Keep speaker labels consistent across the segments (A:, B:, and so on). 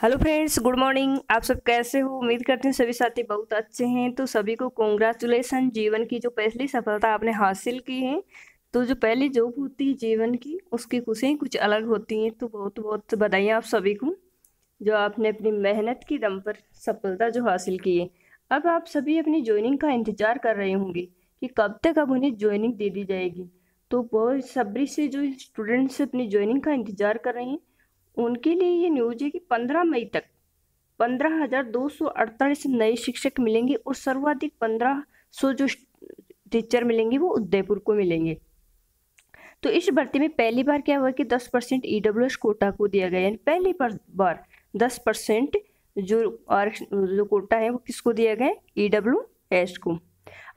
A: Hello friends, good morning. आप सब कैसे हो? उम्मीद करते हैं सभी साथी बहुत अच्छे हैं। तो सभी को कॉन्ग्रेचुलेसन। जीवन की जो पहली सफलता आपने हासिल की है, तो जो पहली जॉब होती है जीवन की, उसकी खुशियाँ कुछ अलग होती हैं। तो बहुत बहुत बधाइयाँ आप सभी को, जो आपने अपनी मेहनत की दम पर सफलता जो हासिल की है। अब आप सभी अपनी ज्वाइनिंग का इंतजार कर रहे होंगे कि कब तक अब उन्हें ज्वाइनिंग दे दी जाएगी। तो बहुत सब्री से जो स्टूडेंट्स अपनी ज्वाइनिंग का इंतजार कर रहे हैं, उनके लिए ये न्यूज है कि 15 मई तक 15,248 नए शिक्षक मिलेंगे और सर्वाधिक 1500 जो टीचर मिलेंगे वो उदयपुर को मिलेंगे। तो इस भर्ती में पहली बार क्या हुआ कि 10% ईडब्ल्यूएस कोटा को दिया गया, यानी पहली बार 10% जो कोटा है वो किसको दिया गया? ईडब्ल्यूएस को।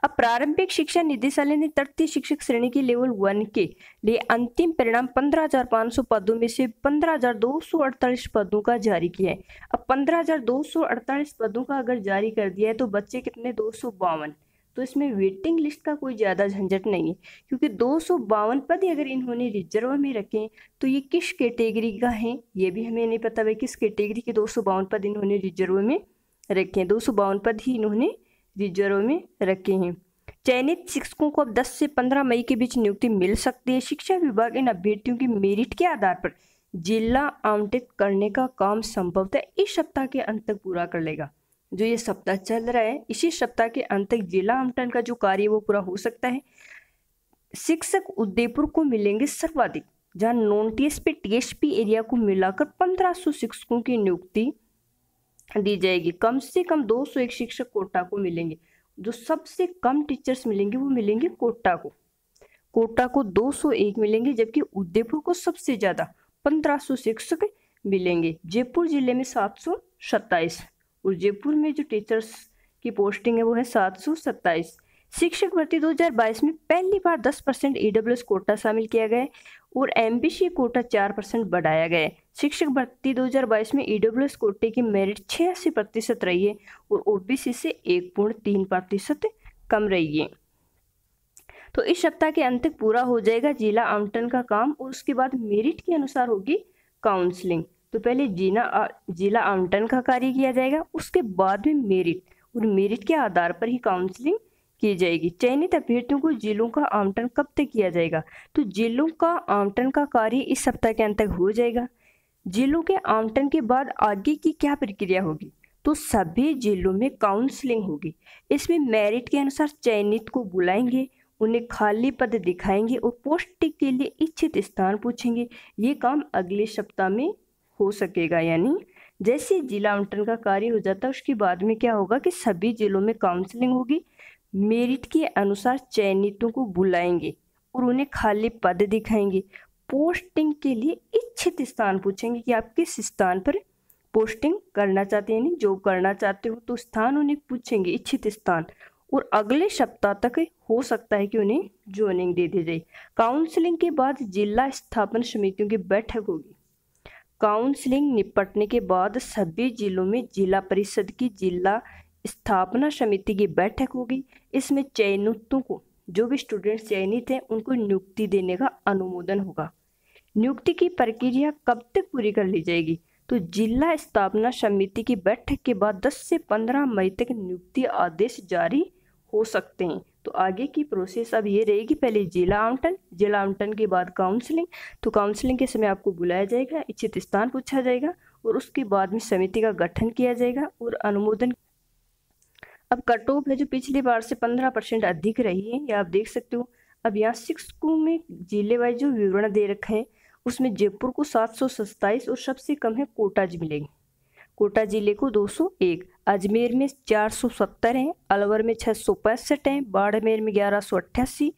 A: अब प्रारंभिक शिक्षा निदेशालय ने तृतीय शिक्षक श्रेणी की लेवल 1 के लिए अंतिम परिणाम 15,500 पदों में से 15,248 पदों का जारी किया है। अब 15,248 पदों का अगर जारी कर दिया है तो बच्चे कितने? 252। तो इसमें वेटिंग लिस्ट का कोई ज़्यादा झंझट नहीं है, क्योंकि 252 पद अगर इन्होंने रिजर्व में रखे तो ये किस कैटेगरी का है ये भी हमें नहीं पता भाई। किस कैटेगरी के 252 पद इन्होंने रिजर्व में रखे हैं? 252 पद ही इन्होंने रिजर्व में रखे हैं। चयनित शिक्षकों को अब 10 से 15 मई के बीच नियुक्ति मिल सकती है। शिक्षा विभाग इन अभ्यर्थियों की मेरिट के आधार पर जिला आवंटित करने का काम संभवतः इस सप्ताह के अंत तक पूरा कर लेगा। जो ये सप्ताह चल रहा है, इसी सप्ताह के अंत तक जिला आवंटन का जो कार्य वो पूरा हो सकता है। शिक्षक उदयपुर को मिलेंगे सर्वाधिक, जहां नॉन टीएसपी टीएसपी एरिया को मिलाकर 1500 शिक्षकों की नियुक्ति दी जाएगी। कम से कम 201 शिक्षक कोटा को मिलेंगे। जो सबसे कम टीचर्स मिलेंगे वो मिलेंगे कोटा को। कोटा को 201 मिलेंगे, जबकि उदयपुर को सबसे ज्यादा 1500 शिक्षक मिलेंगे। जयपुर जिले में 727 और जयपुर में जो टीचर्स की पोस्टिंग है वो है 727। शिक्षक भर्ती 2022 में पहली बार 10% ईडब्ल्यूएस कोटा शामिल किया गया और एमबीसी कोटा 4% बढ़ाया गया है। शिक्षक भर्ती 2022 में ईडब्ल्यूएस कोटे की मेरिट 86% रही है और ओबीसी से 1.3% कम रही है। तो इस सप्ताह के अंत तक पूरा हो जाएगा जिला आवंटन का काम और उसके बाद मेरिट के अनुसार होगी काउंसलिंग। तो पहले जिला आवंटन का कार्य किया जाएगा, उसके बाद में मेरिट, और मेरिट के आधार पर ही काउंसलिंग की जाएगी। चयनित अभ्यर्थियों को जिलों का आवंटन कब तक किया जाएगा? तो जिलों का आवंटन का कार्य इस सप्ताह के अंत तक हो जाएगा। जिलों के आवंटन के बाद आगे की क्या प्रक्रिया होगी? तो सभी जिलों में काउंसलिंग होगी। इसमें मेरिट के अनुसार चयनित को बुलाएंगे, उन्हें खाली पद दिखाएंगे और पोस्टिंग के लिए इच्छित स्थान पूछेंगे। ये काम अगले सप्ताह में हो सकेगा। यानी जैसे जिला आवंटन का कार्य हो जाता है उसके बाद में क्या होगा कि सभी जिलों में काउंसलिंग होगी, मेरिट के अनुसार चयनितों को बुलाएंगे और उन्हें खाली पद दिखाएंगे। पोस्टिंग के लिए इच्छित स्थान पूछेंगे कि आप किस स्थान पर पोस्टिंग करना चाहते हैं, यानी जॉब करना चाहते हो तो स्थान उन्हें पूछेंगे, इच्छित स्थान, और अगले सप्ताह तक हो सकता है कि उन्हें ज्वाइनिंग दे दी जाए। काउंसलिंग के बाद जिला स्थापना समितियों की बैठक होगी। काउंसलिंग निपटने के बाद सभी जिलों में जिला परिषद की जिला स्थापना समिति की बैठक होगी। इसमें चयनितों को, जो भी स्टूडेंट्स चयनित हैं, उनको नियुक्ति देने का अनुमोदन होगा। नियुक्ति की प्रक्रिया कब तक पूरी कर ली जाएगी? तो जिला स्थापना समिति की बैठक के बाद 10 से 15 मई तक नियुक्ति आदेश जारी हो सकते हैं। तो आगे की प्रोसेस अब ये रहेगी, पहले जिला आवंटन, जिला आवंटन के बाद काउंसलिंग। तो काउंसलिंग के समय आपको बुलाया जाएगा, इच्छित स्थान पूछा जाएगा और उसके बाद में समिति का गठन किया जाएगा और अनुमोदन। अब कट ऑफ है जो पिछली बार से 15% अधिक रही है, ये आप देख सकते हो। अब यहाँ शिक्षकों में जिले वाइज जो विवरण दे रखा है उसमें जयपुर को 727 और सबसे कम है कोटा मिलेगी। कोटा जिले को 201, अजमेर में 470 हैं, अलवर में 665 हैं, बाड़मेर में 1188,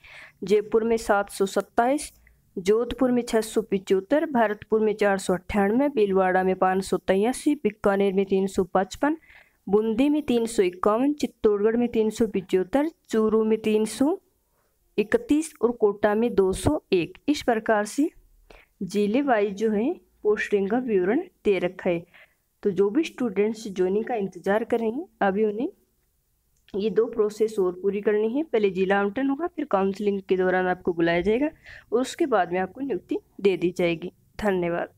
A: जयपुर में 727, जोधपुर में 675, भरतपुर में 498, भीलवाड़ा में 583, बीकानेर में 355, बूंदी में 351, चित्तौड़गढ़ में 375, चूरू में 331 और कोटा में 201। इस प्रकार से जिले वाइज जो है पोस्टिंग का विवरण दे रखा है। तो जो भी स्टूडेंट्स ज्वाइनिंग का इंतजार कर रहे हैं, अभी उन्हें ये 2 प्रोसेस और पूरी करनी है। पहले जिला आवंटन होगा, फिर काउंसलिंग के दौरान आपको बुलाया जाएगा और उसके बाद में आपको नियुक्ति दे दी जाएगी। धन्यवाद।